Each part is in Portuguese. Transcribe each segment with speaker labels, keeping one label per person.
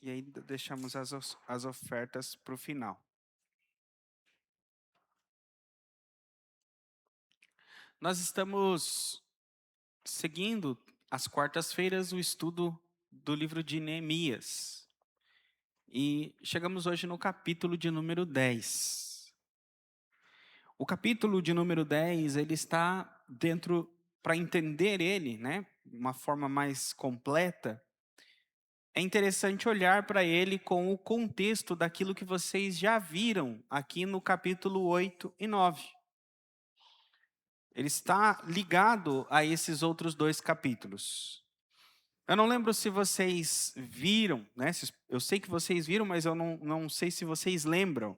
Speaker 1: E aí deixamos as ofertas para o final. Nós estamos seguindo às quartas-feiras o estudo do livro de Neemias. E chegamos hoje no capítulo de número 10. O capítulo de número 10, ele está dentro, para entender ele, né, de uma forma mais completa, é interessante olhar para ele com o contexto daquilo que vocês já viram aqui no capítulo 8 e 9. Ele está ligado a esses outros dois capítulos. Eu não lembro se vocês viram, né? Eu sei que vocês viram, mas eu não sei se vocês lembram,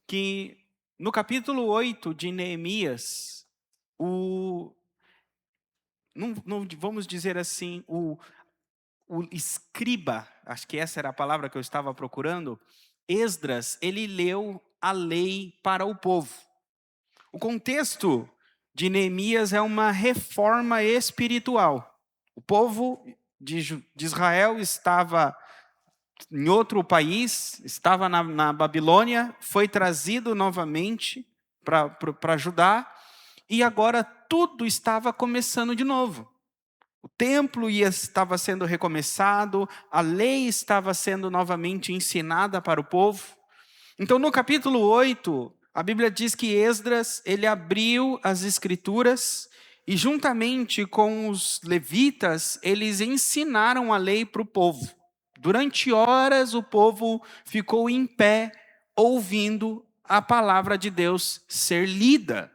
Speaker 1: que no capítulo 8 de Neemias, não vamos dizer assim, o escriba, acho que essa era a palavra que eu estava procurando, Esdras, ele leu a lei para o povo. O contexto de Neemias é uma reforma espiritual. O povo de Israel estava em outro país, estava na Babilônia, foi trazido novamente para Judá, e agora tudo estava começando de novo. O templo estava sendo recomeçado, a lei estava sendo novamente ensinada para o povo. Então, no capítulo 8, a Bíblia diz que Esdras, ele abriu as escrituras e juntamente com os levitas, eles ensinaram a lei para o povo. Durante horas o povo ficou em pé, ouvindo a palavra de Deus ser lida.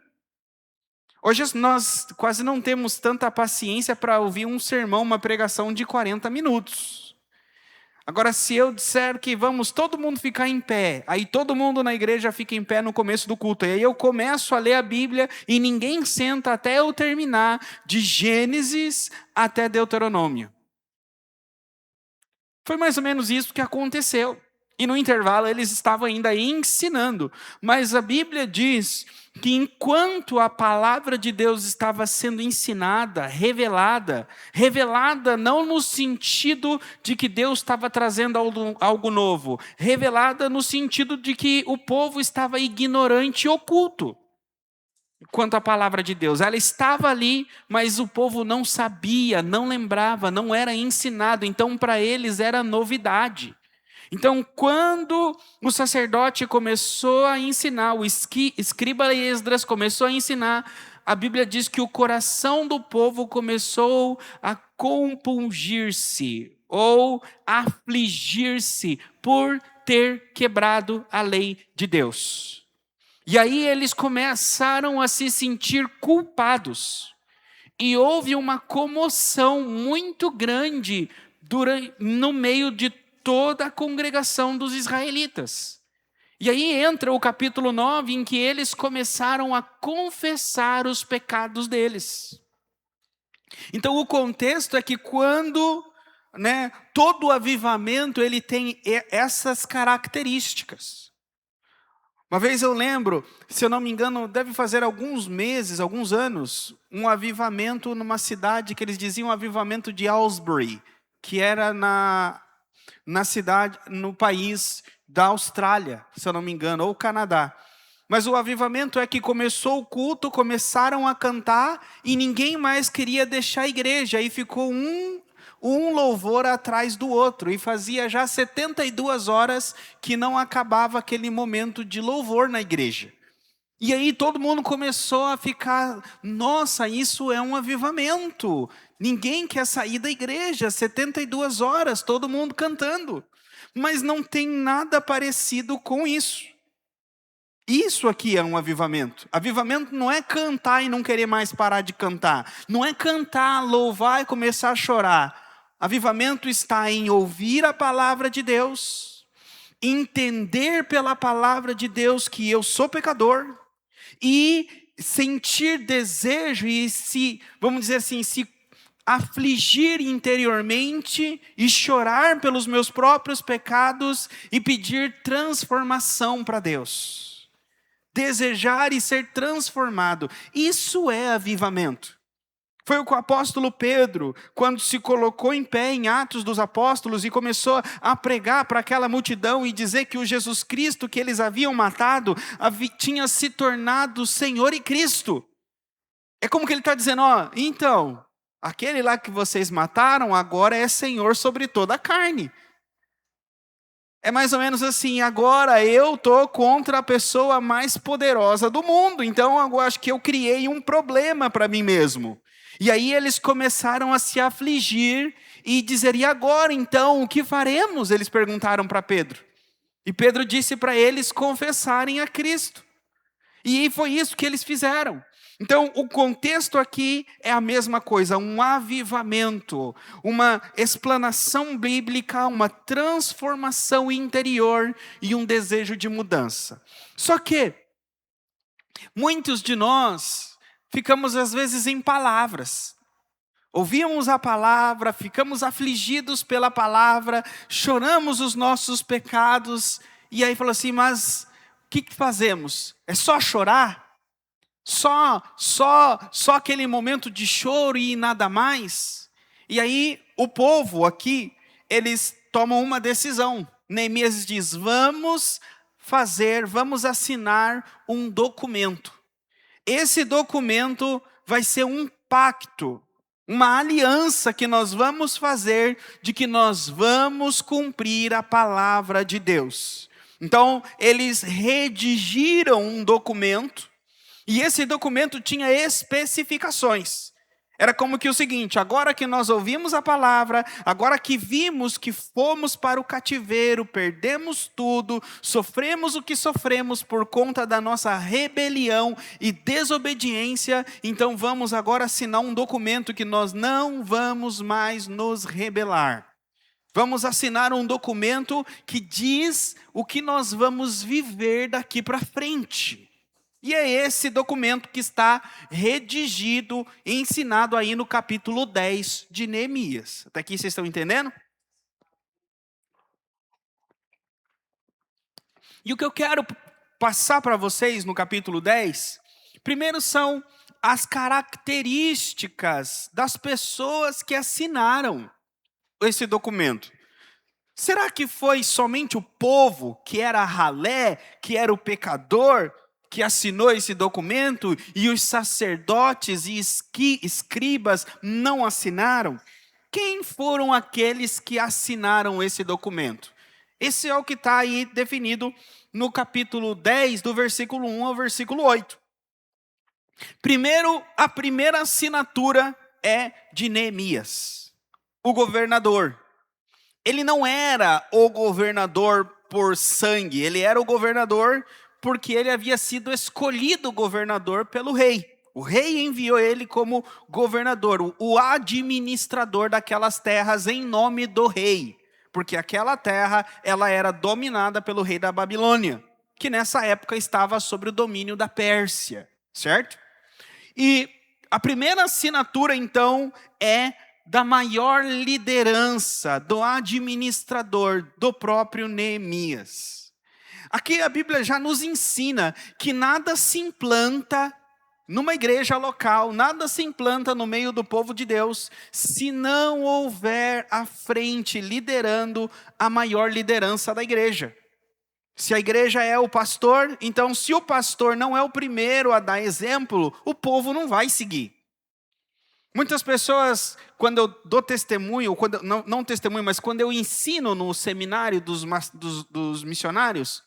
Speaker 1: Hoje nós quase não temos tanta paciência para ouvir um sermão, uma pregação de 40 minutos. Agora, se eu disser que vamos todo mundo ficar em pé, aí todo mundo na igreja fica em pé no começo do culto, e aí eu começo a ler a Bíblia e ninguém senta até eu terminar de Gênesis até Deuteronômio. Foi mais ou menos isso que aconteceu. E no intervalo eles estavam ainda ensinando. Mas a Bíblia diz que enquanto a palavra de Deus estava sendo ensinada, revelada não no sentido de que Deus estava trazendo algo novo, revelada no sentido de que o povo estava ignorante e oculto quanto à palavra de Deus. Ela estava ali, mas o povo não sabia, não lembrava, não era ensinado. Então, para eles era novidade. Então, quando o sacerdote começou a ensinar, o escriba Esdras começou a ensinar, a Bíblia diz que o coração do povo começou a compungir-se ou afligir-se por ter quebrado a lei de Deus. E aí eles começaram a se sentir culpados. E houve uma comoção muito grande no meio de toda a congregação dos israelitas. E aí entra o capítulo 9, em que eles começaram a confessar os pecados deles. Então o contexto é que quando, todo avivamento ele tem essas características. Uma vez eu lembro, se eu não me engano, deve fazer alguns meses, alguns anos, um avivamento numa cidade que eles diziam avivamento de Aylesbury, que era na cidade, no país da Austrália, se eu não me engano, ou Canadá. Mas o avivamento é que começou o culto, começaram a cantar e ninguém mais queria deixar a igreja. Aí ficou um louvor atrás do outro. E fazia já 72 horas que não acabava aquele momento de louvor na igreja. E aí todo mundo começou a ficar, nossa, isso é um avivamento. Ninguém quer sair da igreja, 72 horas, todo mundo cantando. Mas não tem nada parecido com isso. Isso aqui é um avivamento. Avivamento não é cantar e não querer mais parar de cantar. Não é cantar, louvar e começar a chorar. Avivamento está em ouvir a palavra de Deus, entender pela palavra de Deus que eu sou pecador e sentir desejo e vamos dizer assim, se afligir interiormente e chorar pelos meus próprios pecados e pedir transformação para Deus. Desejar e ser transformado. Isso é avivamento. Foi o que o apóstolo Pedro, quando se colocou em pé em Atos dos Apóstolos e começou a pregar para aquela multidão e dizer que o Jesus Cristo que eles haviam matado tinha se tornado Senhor e Cristo. É como que ele está dizendo, então, aquele lá que vocês mataram agora é Senhor sobre toda a carne. É mais ou menos assim, agora eu estou contra a pessoa mais poderosa do mundo, então eu acho que eu criei um problema para mim mesmo. E aí eles começaram a se afligir e dizer, e agora então, o que faremos? Eles perguntaram para Pedro. E Pedro disse para eles confessarem a Cristo. E foi isso que eles fizeram. Então, o contexto aqui é a mesma coisa, um avivamento, uma explanação bíblica, uma transformação interior e um desejo de mudança. Só que, muitos de nós ficamos às vezes em palavras. Ouvimos a palavra, ficamos afligidos pela palavra, choramos os nossos pecados, e aí fala assim, mas o que fazemos? É só chorar? Só aquele momento de choro e nada mais? E aí o povo aqui, eles tomam uma decisão. Neemias diz, vamos assinar um documento. Esse documento vai ser um pacto, uma aliança que nós vamos fazer de que nós vamos cumprir a palavra de Deus. Então, eles redigiram um documento, e esse documento tinha especificações. Era como que o seguinte, agora que nós ouvimos a palavra, agora que vimos que fomos para o cativeiro, perdemos tudo, sofremos o que sofremos por conta da nossa rebelião e desobediência, então vamos agora assinar um documento que nós não vamos mais nos rebelar. Vamos assinar um documento que diz o que nós vamos viver daqui para frente. E é esse documento que está redigido e ensinado aí no capítulo 10 de Neemias. Até aqui vocês estão entendendo? E o que eu quero passar para vocês no capítulo 10, primeiro são as características das pessoas que assinaram esse documento. Será que foi somente o povo que era ralé, que era o pecador, que assinou esse documento e os sacerdotes e escribas não assinaram? Quem foram aqueles que assinaram esse documento? Esse é o que está aí definido no capítulo 10, do versículo 1 ao versículo 8. Primeiro, a primeira assinatura é de Neemias, o governador. Ele não era o governador por sangue, ele era o governador porque ele havia sido escolhido governador pelo rei. O rei enviou ele como governador, o administrador daquelas terras em nome do rei. Porque aquela terra, ela era dominada pelo rei da Babilônia, que nessa época estava sob o domínio da Pérsia, certo? E a primeira assinatura, então, é da maior liderança, do administrador, do próprio Neemias. Aqui a Bíblia já nos ensina que nada se implanta numa igreja local, nada se implanta no meio do povo de Deus, se não houver à frente, liderando a maior liderança da igreja. Se a igreja é o pastor, então se o pastor não é o primeiro a dar exemplo, o povo não vai seguir. Muitas pessoas, quando eu dou testemunho, quando, não testemunho, mas quando eu ensino no seminário dos missionários,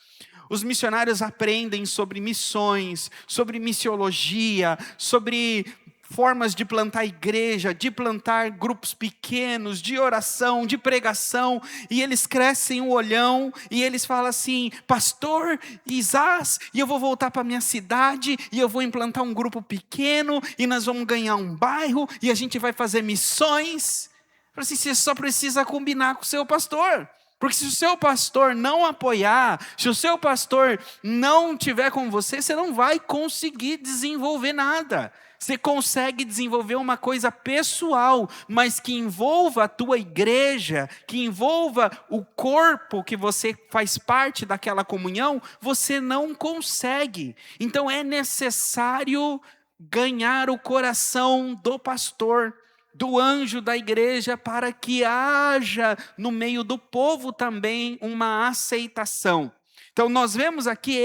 Speaker 1: os missionários aprendem sobre missões, sobre missiologia, sobre formas de plantar igreja, de plantar grupos pequenos, de oração, de pregação, e eles crescem o olhão, e eles falam assim, pastor Isás, e eu vou voltar para minha cidade, e eu vou implantar um grupo pequeno, e nós vamos ganhar um bairro, e a gente vai fazer missões. Fala assim, você só precisa combinar com o seu pastor. Porque se o seu pastor não apoiar, se o seu pastor não estiver com você, você não vai conseguir desenvolver nada. Você consegue desenvolver uma coisa pessoal, mas que envolva a tua igreja, que envolva o corpo que você faz parte daquela comunhão, você não consegue. Então é necessário ganhar o coração do pastor, do anjo da igreja, para que haja no meio do povo também uma aceitação. Então nós vemos aqui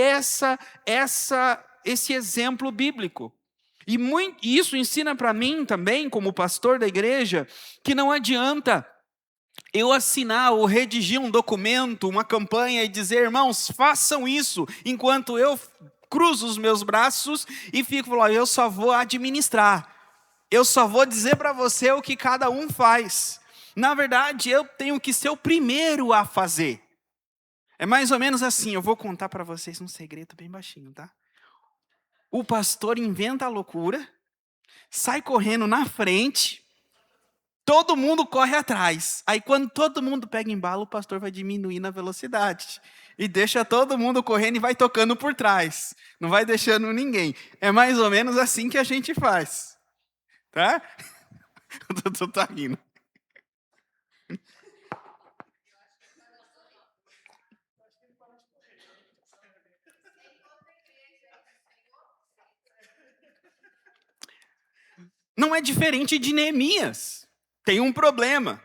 Speaker 1: esse exemplo bíblico. E isso ensina para mim também, como pastor da igreja, que não adianta eu assinar ou redigir um documento, uma campanha e dizer, irmãos, façam isso, enquanto eu cruzo os meus braços e fico falando, eu só vou administrar. Eu só vou dizer para você o que cada um faz. Na verdade, eu tenho que ser o primeiro a fazer. É mais ou menos assim, eu vou contar para vocês um segredo bem baixinho, tá? O pastor inventa a loucura, sai correndo na frente, todo mundo corre atrás. Aí quando todo mundo pega embalo, o pastor vai diminuindo a velocidade. E deixa todo mundo correndo e vai tocando por trás. Não vai deixando ninguém. É mais ou menos assim que a gente faz. Tá? Tu tá rindo. Não é diferente de Neemias. Tem um problema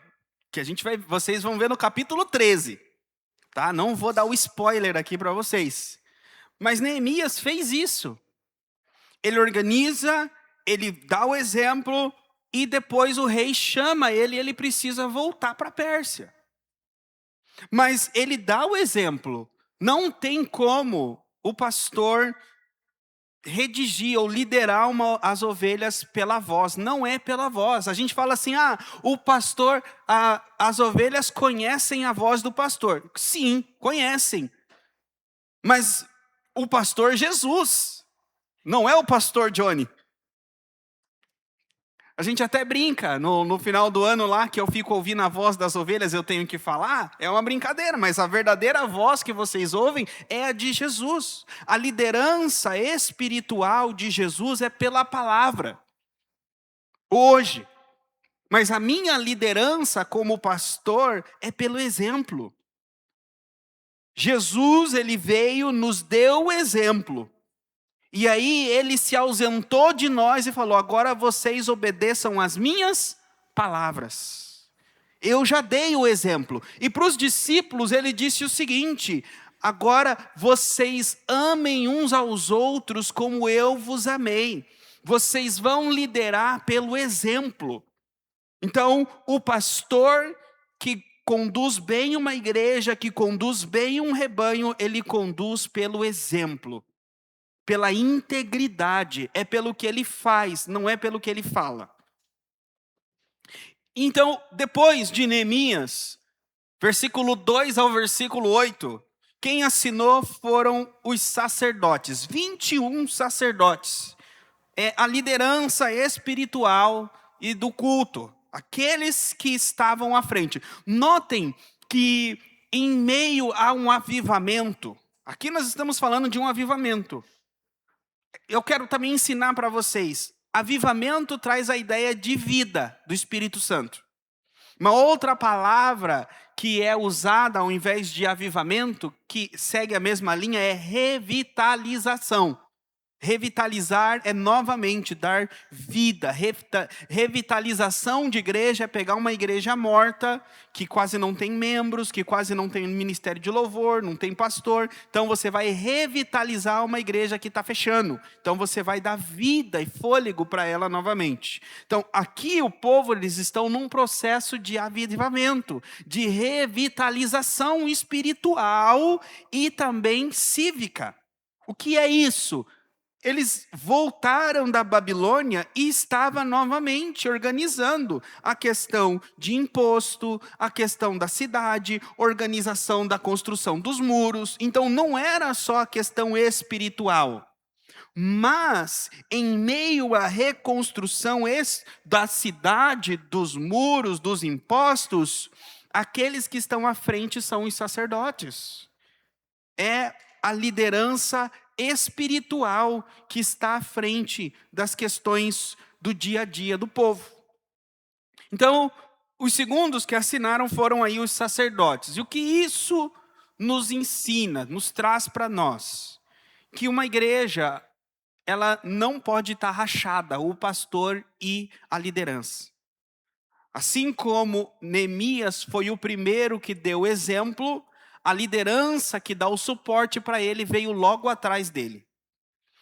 Speaker 1: que vocês vão ver no capítulo 13, tá? Não vou dar o spoiler aqui para vocês. Mas Neemias fez isso. Ele organiza, ele dá o exemplo e depois o rei chama ele e ele precisa voltar para a Pérsia. Mas ele dá o exemplo. Não tem como o pastor redigir ou liderar as ovelhas pela voz. Não é pela voz. A gente fala assim, o pastor, as ovelhas conhecem a voz do pastor. Sim, conhecem. Mas o pastor Jesus, não é o pastor Johnny. A gente até brinca, no final do ano lá, que eu fico ouvindo a voz das ovelhas, eu tenho que falar, é uma brincadeira, mas a verdadeira voz que vocês ouvem é a de Jesus. A liderança espiritual de Jesus é pela palavra. Hoje. Mas a minha liderança como pastor é pelo exemplo. Jesus, ele veio, nos deu o exemplo. E aí ele se ausentou de nós e falou, agora vocês obedeçam às minhas palavras. Eu já dei o exemplo. E para os discípulos ele disse o seguinte, agora vocês amem uns aos outros como eu vos amei. Vocês vão liderar pelo exemplo. Então o pastor que conduz bem uma igreja, que conduz bem um rebanho, ele conduz pelo exemplo. Pela integridade, é pelo que ele faz, não é pelo que ele fala. Então, depois de Neemias, versículo 2 ao versículo 8, quem assinou foram os sacerdotes, 21 sacerdotes. É a liderança espiritual e do culto, aqueles que estavam à frente. Notem que em meio a um avivamento, aqui nós estamos falando de um avivamento. Eu quero também ensinar para vocês, avivamento traz a ideia de vida do Espírito Santo. Uma outra palavra que é usada ao invés de avivamento, que segue a mesma linha, é revitalização. Revitalizar é novamente dar vida. Revitalização de igreja é pegar uma igreja morta, que quase não tem membros, que quase não tem ministério de louvor, não tem pastor. Então você vai revitalizar uma igreja que está fechando. Então você vai dar vida e fôlego para ela novamente. Então aqui o povo, eles estão num processo de avivamento, de revitalização espiritual e também cívica. O que é isso? Eles voltaram da Babilônia e estavam novamente organizando a questão de imposto, a questão da cidade, organização da construção dos muros. Então não era só a questão espiritual. Mas, em meio à reconstrução da cidade, dos muros, dos impostos, aqueles que estão à frente são os sacerdotes. É a liderança espiritual que está à frente das questões do dia a dia do povo. Então, os segundos que assinaram foram aí os sacerdotes. E o que isso nos ensina, nos traz para nós? Que uma igreja, ela não pode estar rachada, o pastor e a liderança. Assim como Neemias foi o primeiro que deu exemplo, a liderança que dá o suporte para ele veio logo atrás dele.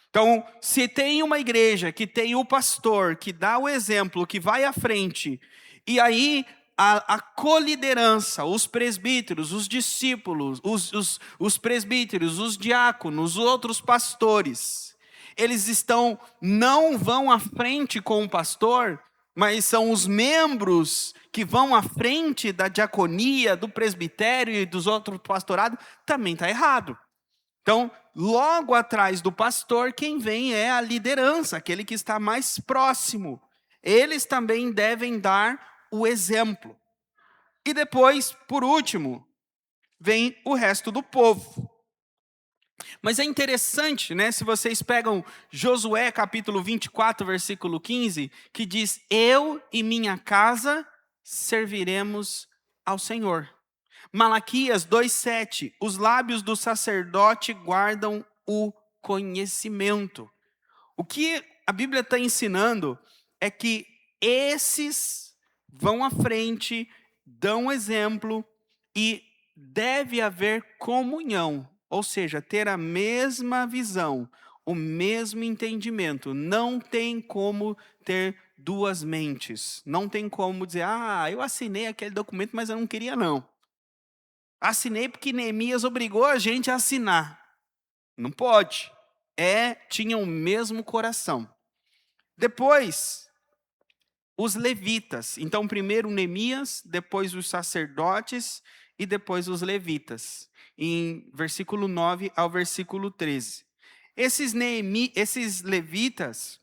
Speaker 1: Então, se tem uma igreja que tem o pastor, que dá o exemplo, que vai à frente, e aí a coliderança, os presbíteros, os discípulos, os presbíteros, os diáconos, os outros pastores, eles não vão à frente com o pastor, mas são os membros que vão à frente da diaconia, do presbitério e dos outros pastorados, também está errado. Então, logo atrás do pastor, quem vem é a liderança, aquele que está mais próximo. Eles também devem dar o exemplo. E depois, por último, vem o resto do povo. Mas é interessante, né, se vocês pegam Josué capítulo 24, versículo 15, que diz: eu e minha casa serviremos ao Senhor. Malaquias 2,7, os lábios do sacerdote guardam o conhecimento. O que a Bíblia está ensinando é que esses vão à frente, dão exemplo e deve haver comunhão, ou seja, ter a mesma visão, o mesmo entendimento. Não tem como ter duas mentes. Não tem como dizer: eu assinei aquele documento, mas eu não queria não. Assinei porque Neemias obrigou a gente a assinar. Não pode. Tinham o mesmo coração. Depois, os levitas. Então, primeiro Neemias, depois os sacerdotes e depois os levitas. Em versículo 9 ao versículo 13. Esses levitas,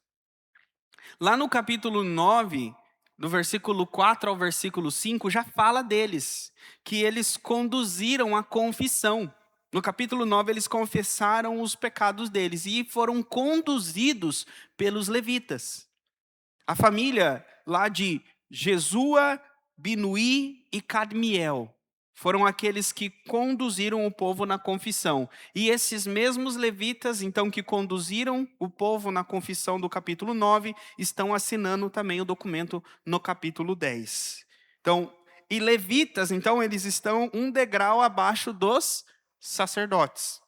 Speaker 1: lá no capítulo 9, do versículo 4 ao versículo 5, já fala deles, que eles conduziram a confissão. No capítulo 9, eles confessaram os pecados deles e foram conduzidos pelos levitas. A família lá de Jesua, Binuí e Cadmiel foram aqueles que conduziram o povo na confissão. E esses mesmos levitas, então, que conduziram o povo na confissão do capítulo 9, estão assinando também o documento no capítulo 10. Então, e levitas, então, eles estão um degrau abaixo dos sacerdotes.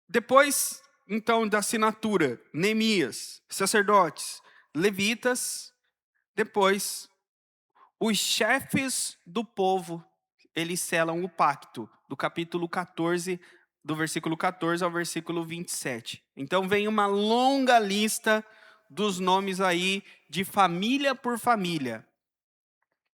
Speaker 1: Depois, então, da assinatura, Neemias, sacerdotes, levitas, depois os chefes do povo, eles selam o pacto, do capítulo 14, do versículo 14 ao versículo 27. Então vem uma longa lista dos nomes aí, de família por família.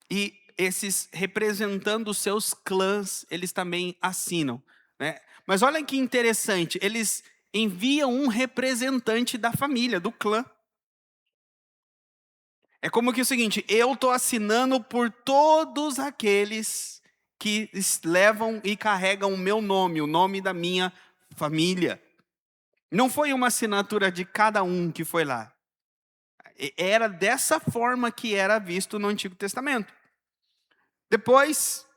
Speaker 1: E esses, representando os seus clãs, eles também assinam, né? Mas olha que interessante, eles enviam um representante da família, do clã. É como que é o seguinte: eu estou assinando por todos aqueles que levam e carregam o meu nome, o nome da minha família. Não foi uma assinatura de cada um que foi lá. Era dessa forma que era visto no Antigo Testamento. Depois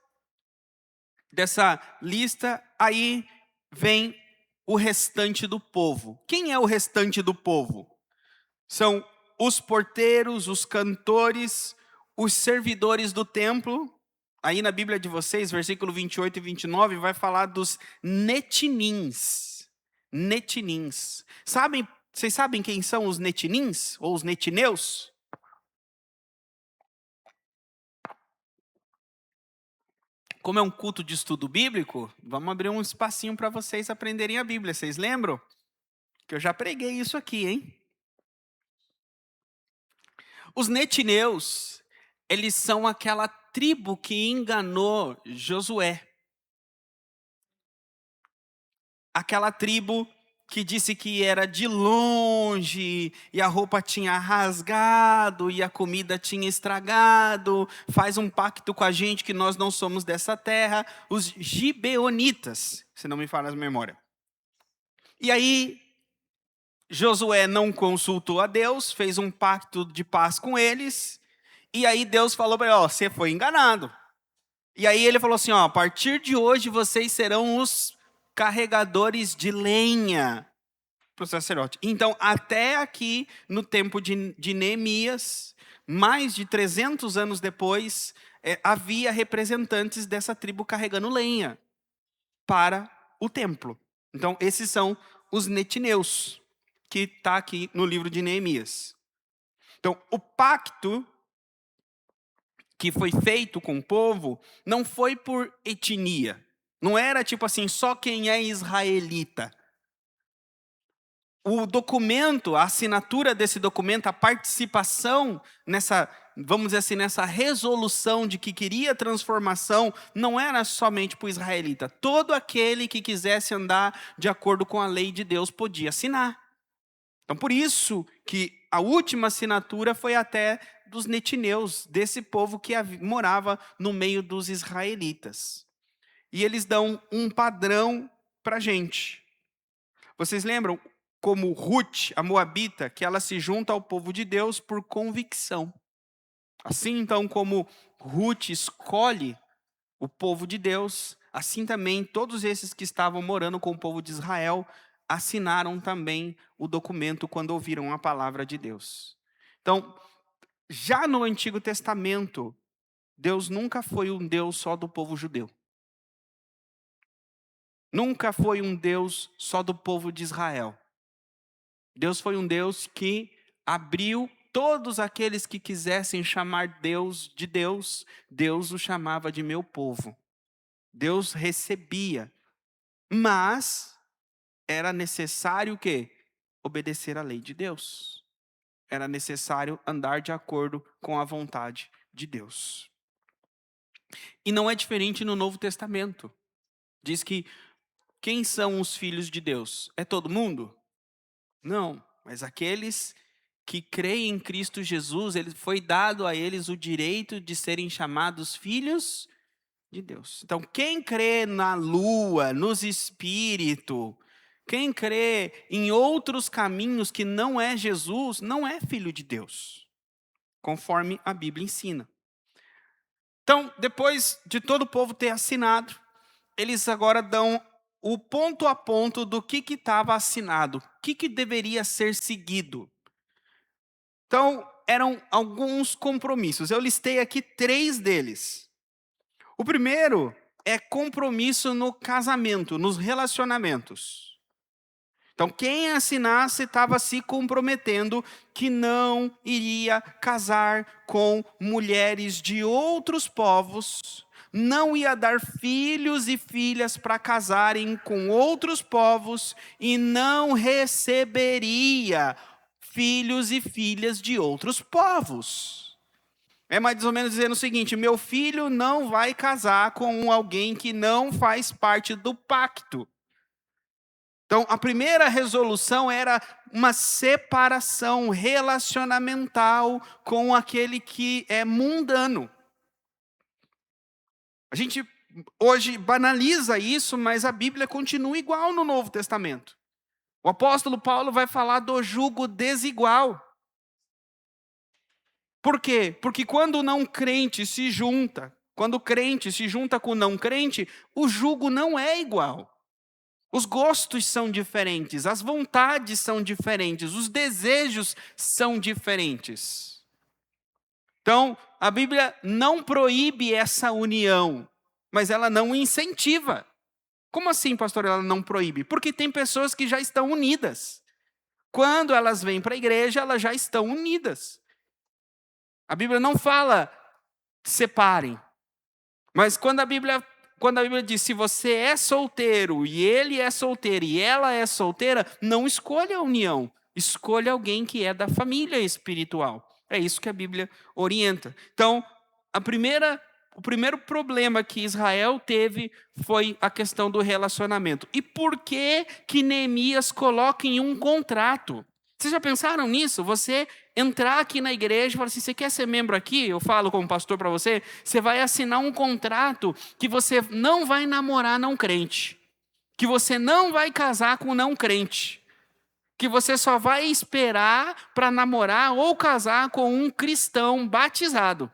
Speaker 1: dessa lista, aí vem o restante do povo. Quem é o restante do povo? São os porteiros, os cantores, os servidores do templo. Aí na Bíblia de vocês, versículo 28 e 29, vai falar dos netinins. Netinins. Vocês sabem quem são os netinins? Ou os netineus? Como é um culto de estudo bíblico, vamos abrir um espacinho para vocês aprenderem a Bíblia. Vocês lembram? Que eu já preguei isso aqui, hein? Os netineus, eles são aquela tribo que enganou Josué. Aquela tribo que disse que era de longe, e a roupa tinha rasgado, e a comida tinha estragado, faz um pacto com a gente que nós não somos dessa terra, os gibeonitas, se não me falha a memória. E aí, Josué não consultou a Deus, fez um pacto de paz com eles, e aí Deus falou para ele: você foi enganado. E aí ele falou assim: a partir de hoje vocês serão os carregadores de lenha para o sacerdote. Então, até aqui, no tempo de Neemias, mais de 300 anos depois, havia representantes dessa tribo carregando lenha para o templo. Então, esses são os netineus, que está aqui no livro de Neemias. Então, o pacto que foi feito com o povo não foi por etnia. Não era tipo assim, só quem é israelita. O documento, a assinatura desse documento, a participação nessa, vamos dizer assim, nessa resolução de que queria transformação, não era somente para o israelita. Todo aquele que quisesse andar de acordo com a lei de Deus podia assinar. Então, por isso que a última assinatura foi até dos netineus, desse povo que morava no meio dos israelitas. E eles dão um padrão para a gente. Vocês lembram como Ruth, a moabita, que ela se junta ao povo de Deus por convicção. Assim, então, como Ruth escolhe o povo de Deus, assim também todos esses que estavam morando com o povo de Israel assinaram também o documento quando ouviram a palavra de Deus. Então, já no Antigo Testamento, Deus nunca foi um Deus só do povo judeu. Nunca foi um Deus só do povo de Israel. Deus foi um Deus que abriu todos aqueles que quisessem chamar Deus de Deus, Deus o chamava de meu povo. Deus recebia, mas era necessário o quê? Obedecer à lei de Deus. Era necessário andar de acordo com a vontade de Deus. E não é diferente no Novo Testamento. Diz que quem são os filhos de Deus? É todo mundo? Não, mas aqueles que creem em Cristo Jesus, foi dado a eles o direito de serem chamados filhos de Deus. Então, quem crê na lua, nos espíritos, quem crê em outros caminhos que não é Jesus, não é filho de Deus, conforme a Bíblia ensina. Então, depois de todo o povo ter assinado, eles agora dão o ponto a ponto do que estava assinado, o que deveria ser seguido. Então, eram alguns compromissos. Eu listei aqui 3 deles. O primeiro é compromisso no casamento, nos relacionamentos. Então, quem assinasse estava se comprometendo que não iria casar com mulheres de outros povos, não ia dar filhos e filhas para casarem com outros povos e não receberia filhos e filhas de outros povos. É mais ou menos dizendo o seguinte: meu filho não vai casar com alguém que não faz parte do pacto. Então, a primeira resolução era uma separação relacionamental com aquele que é mundano. A gente hoje banaliza isso, mas a Bíblia continua igual no Novo Testamento. O apóstolo Paulo vai falar do jugo desigual. Por quê? Porque quando o não crente se junta, quando o crente se junta com o não crente, o jugo não é igual. Os gostos são diferentes, as vontades são diferentes, os desejos são diferentes. Então, a Bíblia não proíbe essa união, mas ela não incentiva. Como assim, pastor, ela não proíbe? Porque tem pessoas que já estão unidas. Quando elas vêm para a igreja, elas já estão unidas. A Bíblia não fala separem, mas quando a Bíblia diz, se você é solteiro, e ele é solteiro, e ela é solteira, não escolha a união. Escolha alguém que é da família espiritual. É isso que a Bíblia orienta. Então, o primeiro problema que Israel teve foi a questão do relacionamento. E por que Neemias coloca em um contrato? Vocês já pensaram nisso? Você entrar aqui na igreja e falar assim, você quer ser membro aqui? Eu falo como pastor para você, você vai assinar um contrato que você não vai namorar não crente, que você não vai casar com não crente, que você só vai esperar para namorar ou casar com um cristão batizado.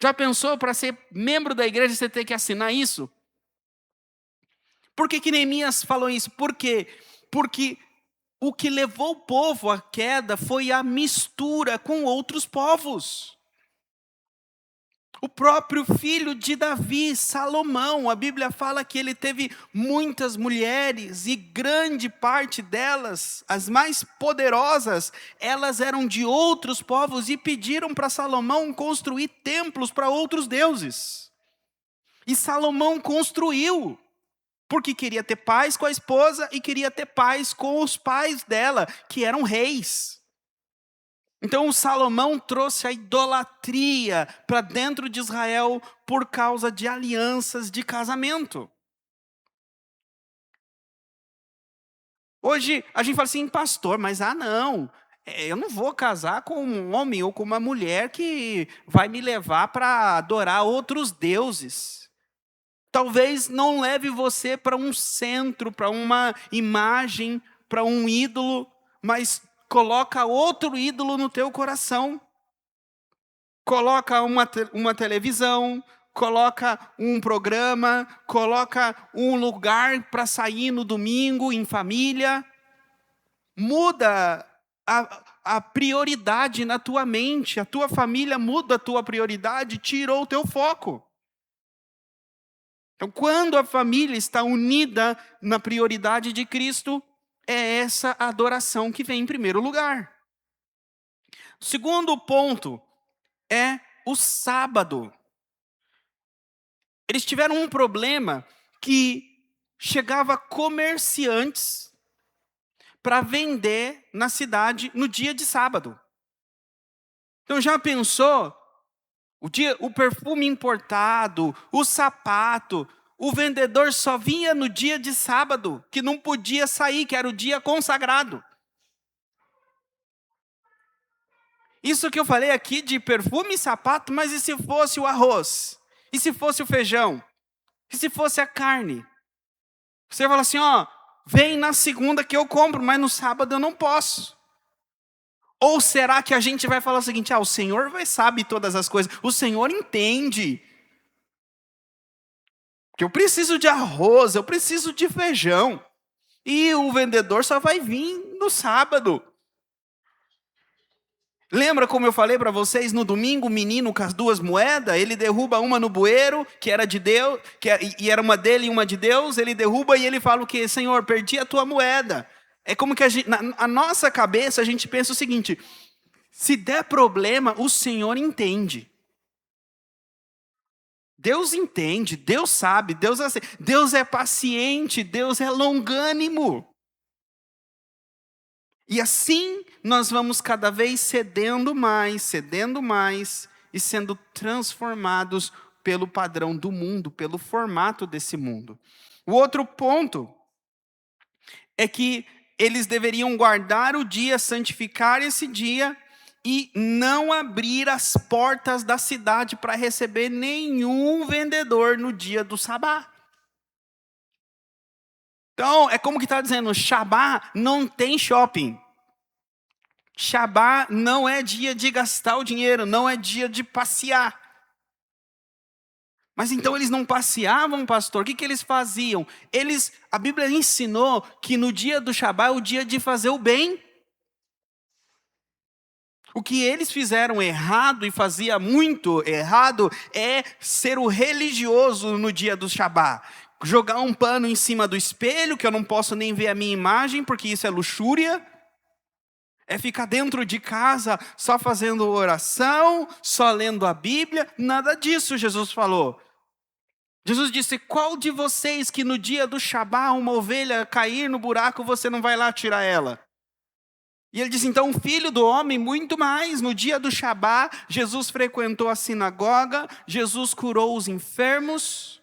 Speaker 1: Já pensou para ser membro da igreja você ter que assinar isso? Por que que Neemias falou isso? Por quê? Porque o que levou o povo à queda foi a mistura com outros povos. O próprio filho de Davi, Salomão, a Bíblia fala que ele teve muitas mulheres e grande parte delas, as mais poderosas, elas eram de outros povos e pediram para Salomão construir templos para outros deuses. E Salomão construiu, porque queria ter paz com a esposa e queria ter paz com os pais dela, que eram reis. Então o Salomão trouxe a idolatria para dentro de Israel por causa de alianças de casamento. Hoje a gente fala assim, pastor, mas não, eu não vou casar com um homem ou com uma mulher que vai me levar para adorar outros deuses. Talvez não leve você para um centro, para uma imagem, para um ídolo, mas coloca outro ídolo no teu coração. Coloca uma televisão, coloca um programa, coloca um lugar para sair no domingo em família. Muda a prioridade na tua mente, a tua família muda a tua prioridade, tirou o teu foco. Então, quando a família está unida na prioridade de Cristo, é essa adoração que vem em primeiro lugar. O segundo ponto é o sábado. Eles tiveram um problema que chegava comerciantes para vender na cidade no dia de sábado. Então já pensou? O perfume importado, o sapato, o vendedor só vinha no dia de sábado, que não podia sair, que era o dia consagrado. Isso que eu falei aqui de perfume e sapato, mas e se fosse o arroz? E se fosse o feijão? E se fosse a carne? Você fala assim, vem na segunda que eu compro, mas no sábado eu não posso. Ou será que a gente vai falar o seguinte, o Senhor sabe todas as coisas, o Senhor entende. Que eu preciso de arroz, eu preciso de feijão. E o vendedor só vai vir no sábado. Lembra como eu falei para vocês, no domingo, o menino com as 2 moedas, ele derruba uma no bueiro, que era de Deus, e era uma dele e uma de Deus, ele derruba e ele fala o quê? Senhor, perdi a tua moeda. É como que na nossa cabeça a gente pensa o seguinte, se der problema, o Senhor entende. Deus entende, Deus sabe, Deus é paciente, Deus é longânimo. E assim nós vamos cada vez cedendo mais e sendo transformados pelo padrão do mundo, pelo formato desse mundo. O outro ponto é que eles deveriam guardar o dia, santificar esse dia e não abrir as portas da cidade para receber nenhum vendedor no dia do sabá. Então, é como que está dizendo, Shabá não tem shopping. Shabá não é dia de gastar o dinheiro, não é dia de passear. Mas então eles não passeavam, pastor, o que eles faziam? A Bíblia ensinou que no dia do Shabá é o dia de fazer o bem. O que eles fizeram errado e fazia muito errado é ser o religioso no dia do Shabá. Jogar um pano em cima do espelho, que eu não posso nem ver a minha imagem, porque isso é luxúria. É ficar dentro de casa só fazendo oração, só lendo a Bíblia. Nada disso Jesus falou. Jesus disse, qual de vocês que no dia do Shabá uma ovelha cair no buraco, você não vai lá tirar ela? E ele disse, então o Filho do Homem, muito mais. No dia do Shabá, Jesus frequentou a sinagoga, Jesus curou os enfermos.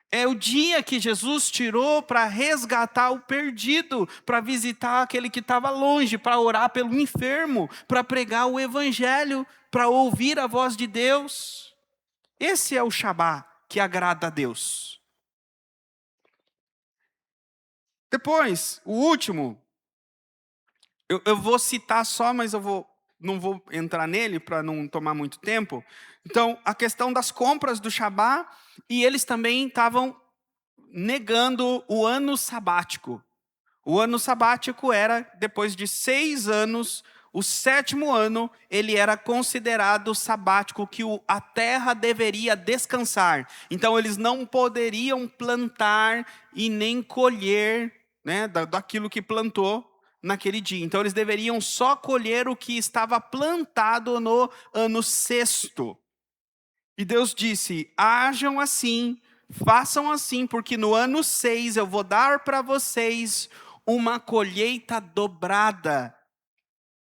Speaker 1: É o dia que Jesus tirou para resgatar o perdido, para visitar aquele que estava longe, para orar pelo enfermo, para pregar o evangelho, para ouvir a voz de Deus. Esse é o Shabá que agrada a Deus. Depois, o último, eu vou citar só, mas não vou entrar nele para não tomar muito tempo. Então, a questão das compras do Shabá, e eles também estavam negando o ano sabático. O ano sabático era, depois de 6 anos, o 7º ano, ele era considerado sabático, que a terra deveria descansar. Então, eles não poderiam plantar e nem colher, né, daquilo que plantou naquele dia. Então, eles deveriam só colher o que estava plantado no ano 6º. E Deus disse: hajam assim, façam assim, porque no ano 6 eu vou dar para vocês uma colheita dobrada,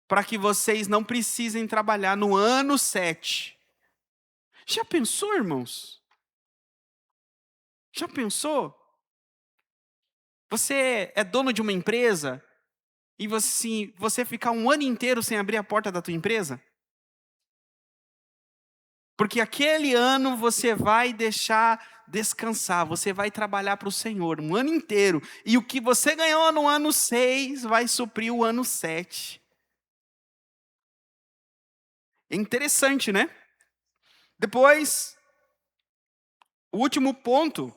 Speaker 1: para que vocês não precisem trabalhar no ano 7. Já pensou, irmãos? Já pensou? Você é dono de uma empresa e você ficar um ano inteiro sem abrir a porta da tua empresa? Porque aquele ano você vai deixar descansar, você vai trabalhar para o Senhor um ano inteiro. E o que você ganhou no ano 6 vai suprir o ano 7. É interessante, né? Depois, o último ponto.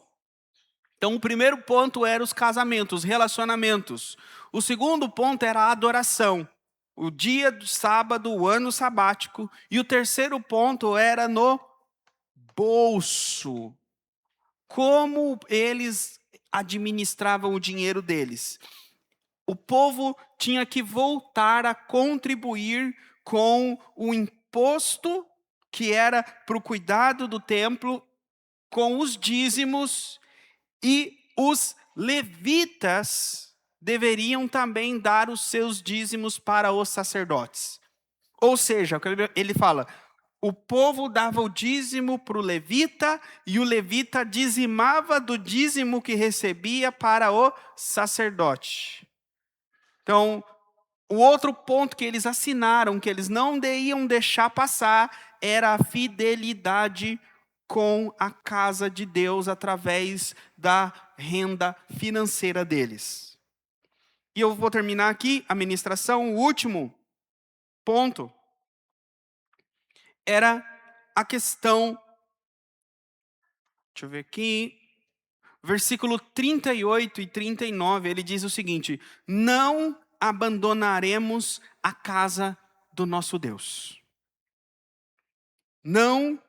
Speaker 1: Então, o primeiro ponto era os casamentos, os relacionamentos. O segundo ponto era a adoração. O dia do sábado, o ano sabático. E o terceiro ponto era no bolso. Como eles administravam o dinheiro deles. O povo tinha que voltar a contribuir com o imposto que era para o cuidado do templo, com os dízimos, e os levitas deveriam também dar os seus dízimos para os sacerdotes. Ou seja, ele fala, o povo dava o dízimo para o levita, e o levita dizimava do dízimo que recebia para o sacerdote. Então, o outro ponto que eles assinaram, que eles não iam deixar passar, era a fidelidade com a casa de Deus através da renda financeira deles. E eu vou terminar aqui a ministração. O último ponto era a questão, deixa eu ver aqui, versículo 38 e 39, ele diz o seguinte: não abandonaremos a casa do nosso Deus. Não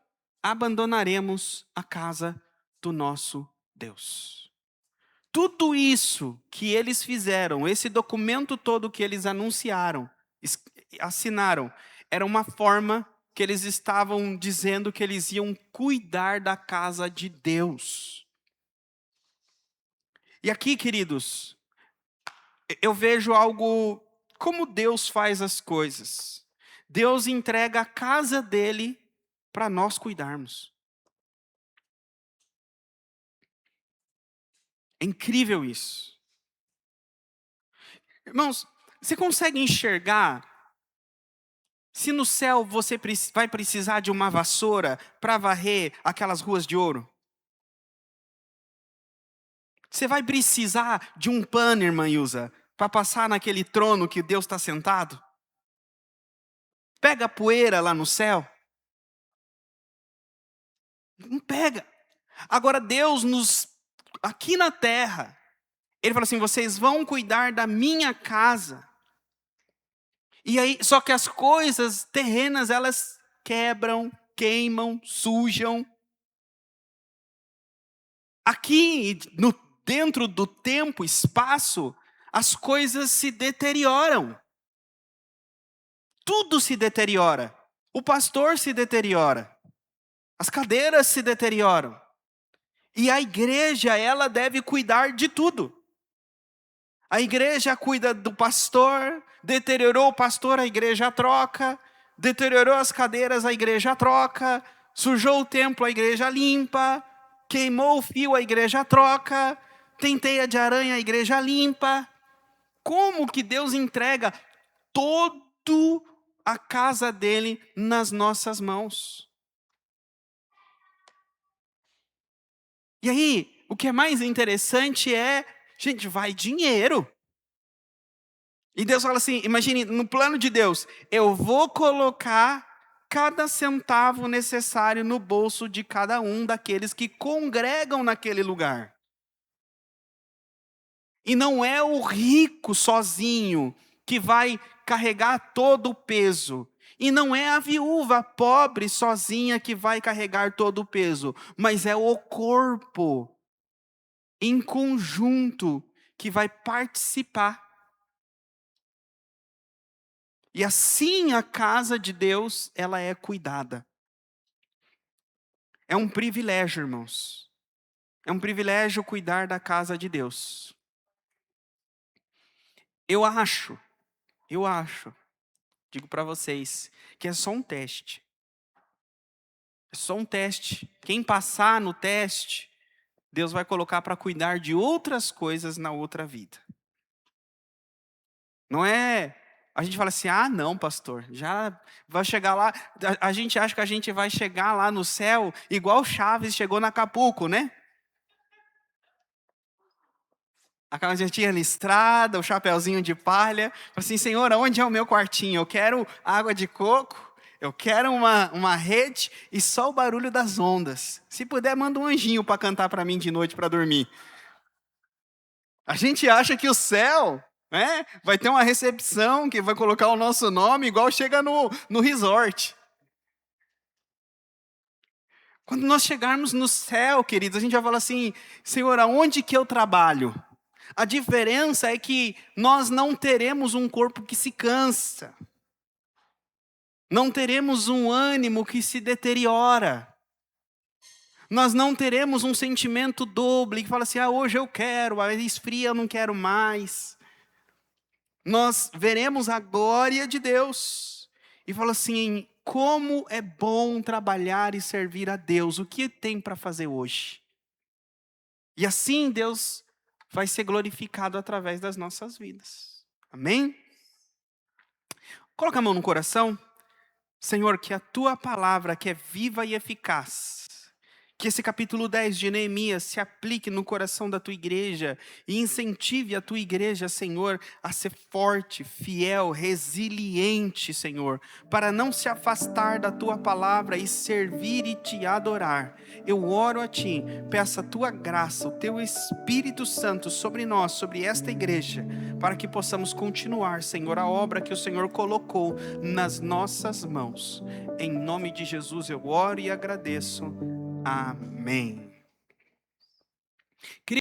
Speaker 1: abandonaremos a casa do nosso Deus. Tudo isso que eles fizeram, esse documento todo que eles anunciaram, assinaram, era uma forma que eles estavam dizendo que eles iam cuidar da casa de Deus. E aqui, queridos, eu vejo algo, como Deus faz as coisas. Deus entrega a casa dele para nós cuidarmos. É incrível isso. Irmãos, você consegue enxergar se no céu você vai precisar de uma vassoura para varrer aquelas ruas de ouro? Você vai precisar de um pano, irmã Ilza, para passar naquele trono que Deus está sentado? Pega a poeira lá no céu? Não pega. Agora Deus aqui na terra, Ele fala assim, vocês vão cuidar da minha casa. E aí, só que as coisas terrenas, elas quebram, queimam, sujam. Aqui, dentro do tempo, espaço, as coisas se deterioram. Tudo se deteriora. O pastor se deteriora. As cadeiras se deterioram. E a igreja, ela deve cuidar de tudo. A igreja cuida do pastor, deteriorou o pastor, a igreja troca, deteriorou as cadeiras, a igreja troca, sujou o templo, a igreja limpa, queimou o fio, a igreja troca, tem teia de aranha, a igreja limpa. Como que Deus entrega toda a casa dele nas nossas mãos? E aí, o que é mais interessante é, gente, vai dinheiro. E Deus fala assim, imagine, no plano de Deus, eu vou colocar cada centavo necessário no bolso de cada um daqueles que congregam naquele lugar. E não é o rico sozinho que vai carregar todo o peso. E não é a viúva pobre sozinha que vai carregar todo o peso, mas é o corpo em conjunto que vai participar. E assim a casa de Deus, ela é cuidada. É um privilégio, irmãos. É um privilégio cuidar da casa de Deus. Eu acho, digo para vocês, que é só um teste. É só um teste. Quem passar no teste, Deus vai colocar para cuidar de outras coisas na outra vida. Não é. A gente fala assim: ah, não, pastor, já vai chegar lá. A gente acha que a gente vai chegar lá no céu igual Chaves chegou na Acapulco, né? A camisetinha listrada, o chapeuzinho de palha. Assim, Senhor, onde é o meu quartinho? Eu quero água de coco, eu quero uma rede e só o barulho das ondas. Se puder, manda um anjinho para cantar para mim de noite para dormir. A gente acha que o céu, né, vai ter uma recepção que vai colocar o nosso nome igual chega no resort. Quando nós chegarmos no céu, queridos, a gente vai falar assim: Senhor, aonde que eu trabalho? A diferença é que nós não teremos um corpo que se cansa. Não teremos um ânimo que se deteriora. Nós não teremos um sentimento doble que fala assim: ah, hoje eu quero, aí esfria, eu não quero mais. Nós veremos a glória de Deus. E fala assim: como é bom trabalhar e servir a Deus. O que tem para fazer hoje? E assim Deus vai ser glorificado através das nossas vidas. Amém? Coloca a mão no coração. Senhor, que a tua palavra, que é viva e eficaz, que esse capítulo 10 de Neemias se aplique no coração da tua igreja e incentive a tua igreja, Senhor, a ser forte, fiel, resiliente, Senhor, para não se afastar da tua palavra e servir e te adorar. Eu oro a ti, peço a tua graça, o teu Espírito Santo sobre nós, sobre esta igreja, para que possamos continuar, Senhor, a obra que o Senhor colocou nas nossas mãos. Em nome de Jesus eu oro e agradeço. Amém.